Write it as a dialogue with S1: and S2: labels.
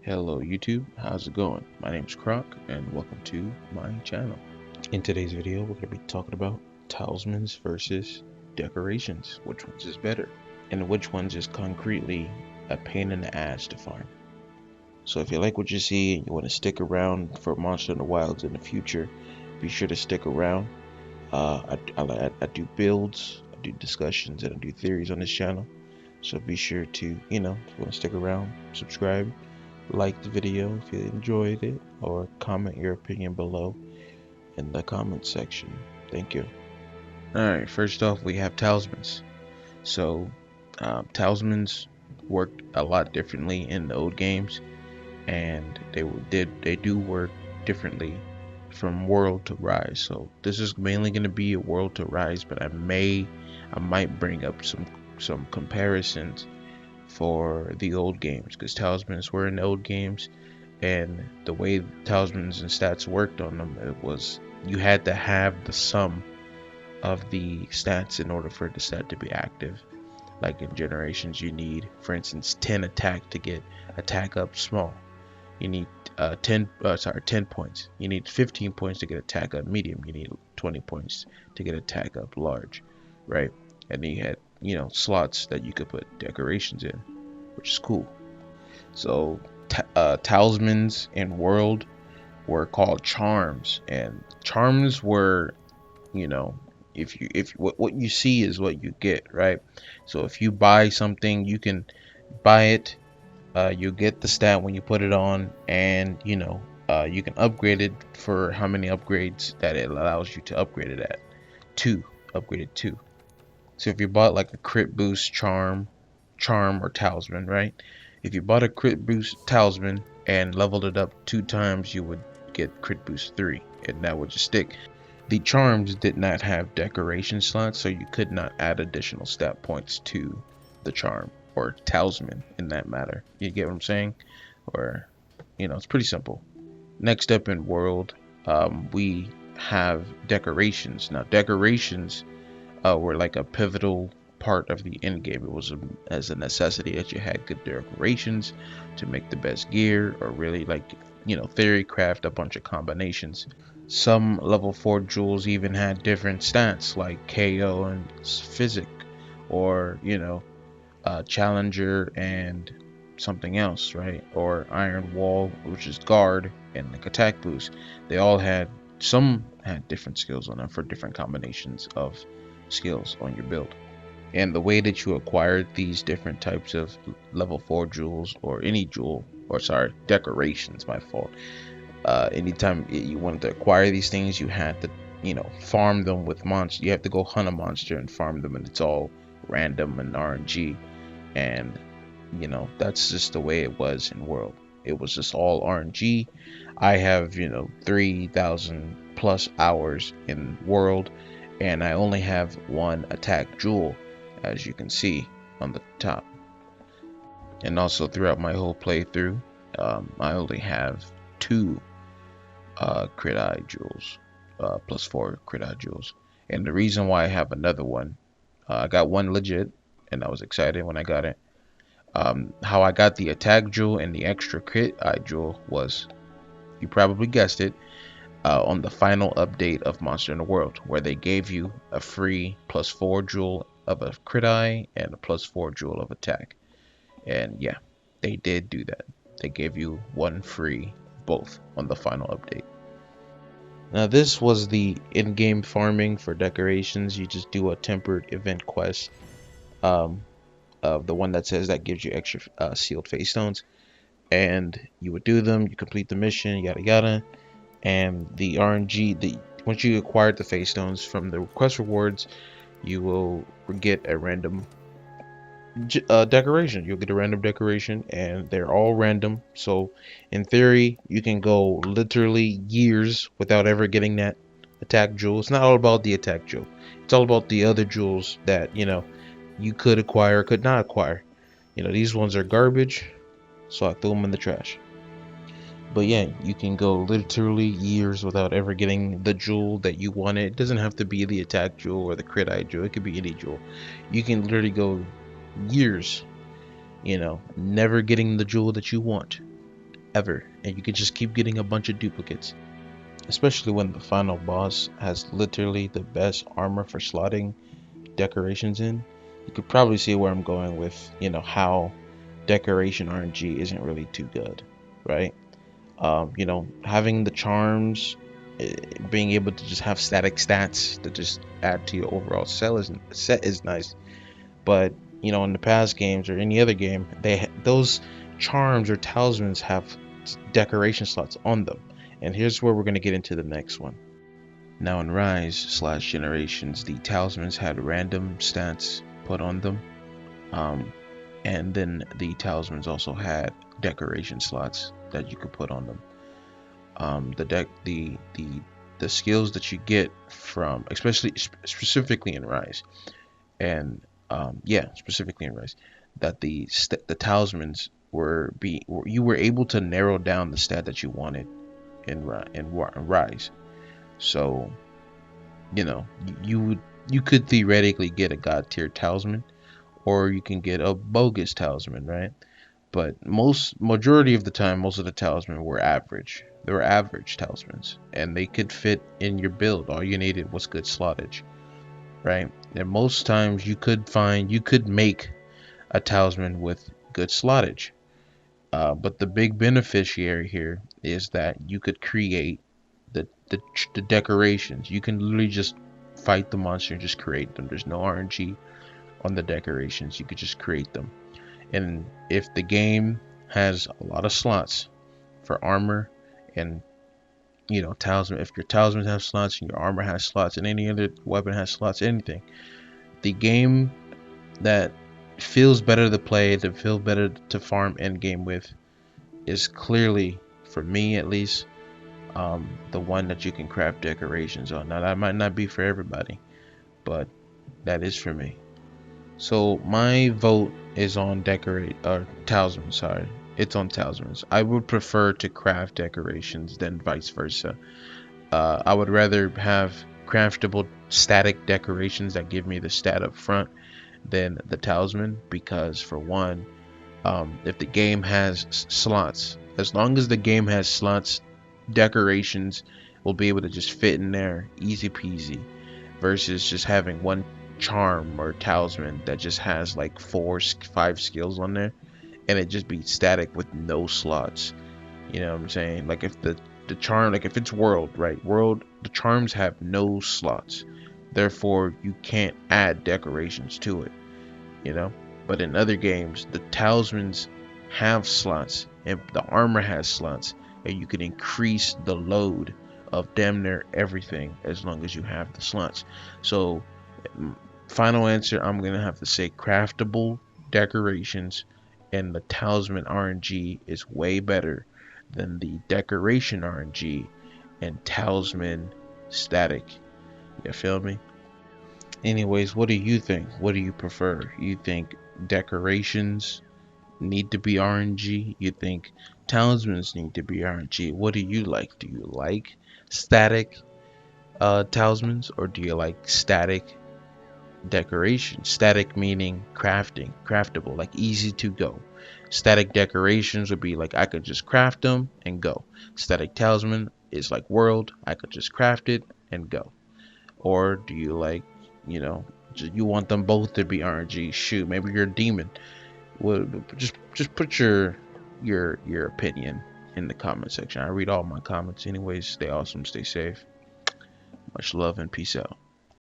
S1: Hello YouTube, how's it going? My name's Croc and welcome to my channel. In today's video, we're going to be talking about talismans versus decorations. Which one's is better? And which one's is concretely a pain in the ass to farm. So if you like what you see and you want to stick around for Monster in the Wilds in the future, be sure to stick around. I do builds, I do discussions, and I do theories on this channel. So be sure to, if you want to stick around, subscribe, like the video if you enjoyed it, or comment your opinion below in the comment section. Thank you. Alright, first off we have talismans. So talismans worked a lot differently in the old games, and they do work differently from World to Rise. So this is mainly going to be a World to Rise, but I might bring up some comparisons for the old games, because talismans were in the old games, and the way talismans and stats worked on them, it was you had to have the sum of the stats in order for the stat to be active. Like in Generations, you need, for instance, 10 attack to get attack up small. You need 10 points. You need 15 points to get attack up medium. You need 20 points to get attack up large, right? And then you had slots that you could put decorations in, which is cool. So talismans in World were called charms, and charms were, if what you see is what you get, right? So if you buy something, you can buy it, you get the stat when you put it on, and you can upgrade it for how many upgrades that it allows you to upgrade it at. Upgrade it 2. So if you bought like a crit boost charm or talisman, right? If you bought a crit boost talisman and leveled it up 2 times, you would get crit boost 3, and that would just stick. The charms did not have decoration slots, so you could not add additional stat points to the charm or talisman in that matter. You get what I'm saying? Or it's pretty simple. Next up in World, we have decorations. Now decorations were like a pivotal part of the end game. It was as a necessity that you had good decorations to make the best gear, or really theory craft a bunch of combinations. Some level 4 jewels even had different stats like KO and Physic, or Challenger and something else, right? Or Iron Wall, which is guard, and like attack boost. Some had different skills on them for different combinations of skills on your build. And the way that you acquired these different types of level 4 jewels, or any jewel, or sorry, decorations, my fault. Anytime you wanted to acquire these things, you had to farm them with monsters. You have to go hunt a monster and farm them, and it's all random and RNG. And that's just the way it was in World. It was just all RNG. I have 3,000 plus hours in World, and I only have 1 attack jewel, as you can see on the top. And also throughout my whole playthrough, I only have 2 crit eye jewels, plus 4 crit eye jewels. And the reason why I have another one, I got 1 legit, and I was excited when I got it. How I got the attack jewel and the extra crit eye jewel was, you probably guessed it, on the final update of Monster in the World, where they gave you a free plus 4 jewel of a crit eye and a plus 4 jewel of attack. And yeah, they did do that. They gave you 1 free, both on the final update. Now this was the in-game farming for decorations. You just do a tempered event quest, of the one that says that gives you extra sealed face stones, and you would do them, you complete the mission, yada yada. And the RNG, once you acquired the face stones from the quest rewards, you will get a random decoration. You'll get a random decoration, and they're all random. So in theory, you can go literally years without ever getting that attack jewel. It's not all about the attack jewel. It's all about the other jewels that you could acquire or could not acquire. These ones are garbage, so I threw them in the trash. But yeah, you can go literally years without ever getting the jewel that you wanted. It doesn't have to be the attack jewel or the crit eye jewel. It could be any jewel. You can literally go years, never getting the jewel that you want. ever, and you could just keep getting a bunch of duplicates. Especially when the final boss has literally the best armor for slotting decorations in. You could probably see where I'm going with, how decoration RNG isn't really too good, right? Having the charms, being able to just have static stats that just add to your overall set is nice. But in the past games or any other game, those charms or talismans have decoration slots on them. And here's where we're going to get into the next one. Now in Rise/Generations, the talismans had random stats put on them. And then the talismans also had decoration slots that you could put on them. The skills that you get from, especially specifically in Rise, and specifically in Rise, that the talismans you were able to narrow down the stat that you wanted in Rise. So you could theoretically get a god tier talisman, or you can get a bogus talisman, right? But majority of the time, most of the talismen were average. They were average talismans, and they could fit in your build. All you needed was good slottage, right? And most times you could make a talisman with good slottage. But the big beneficiary here is that you could create the decorations. You can literally just fight the monster and just create them. There's no RNG on the decorations. You could just create them. And if the game has a lot of slots for armor and talisman, if your talisman has slots and your armor has slots and any other weapon has slots, anything, the game that feels better to play, that feels better to farm end game with, is clearly, for me at least, the one that you can craft decorations on. Now that might not be for everybody, but that is for me. So my vote is on talisman. Sorry, it's on talismans. I would prefer to craft decorations than vice versa. I would rather have craftable static decorations that give me the stat up front than the talisman, because for one, if the game has slots, as long as the game has slots, decorations will be able to just fit in there easy peasy, versus just having one charm or talisman that just has like 4-5 skills on there and it just be static with no slots. You know what I'm saying? Like if the charm, like if it's world, right? World, the charms have no slots, therefore you can't add decorations to it, you know. But in other games, the talismans have slots and the armor has slots, and you can increase the load of damn near everything as long as you have the slots. So final answer, I'm gonna have to say craftable decorations, and the talisman RNG is way better than the decoration RNG and talisman static. You feel me? Anyways, what do you think? What do you prefer? You think decorations need to be RNG? You think talismans need to be RNG? What do you like? Do you like static talismans, or do you like static decoration? Static meaning craftable, like easy to go. Static decorations would be like I could just craft them and go. Static talisman is like world, I could just craft it and go. Or do you like, you want them both to be RNG? Shoot, maybe you're a demon. Well, just put your opinion in the comment section. I read all my comments anyways. Stay awesome, stay safe. Much love and peace out.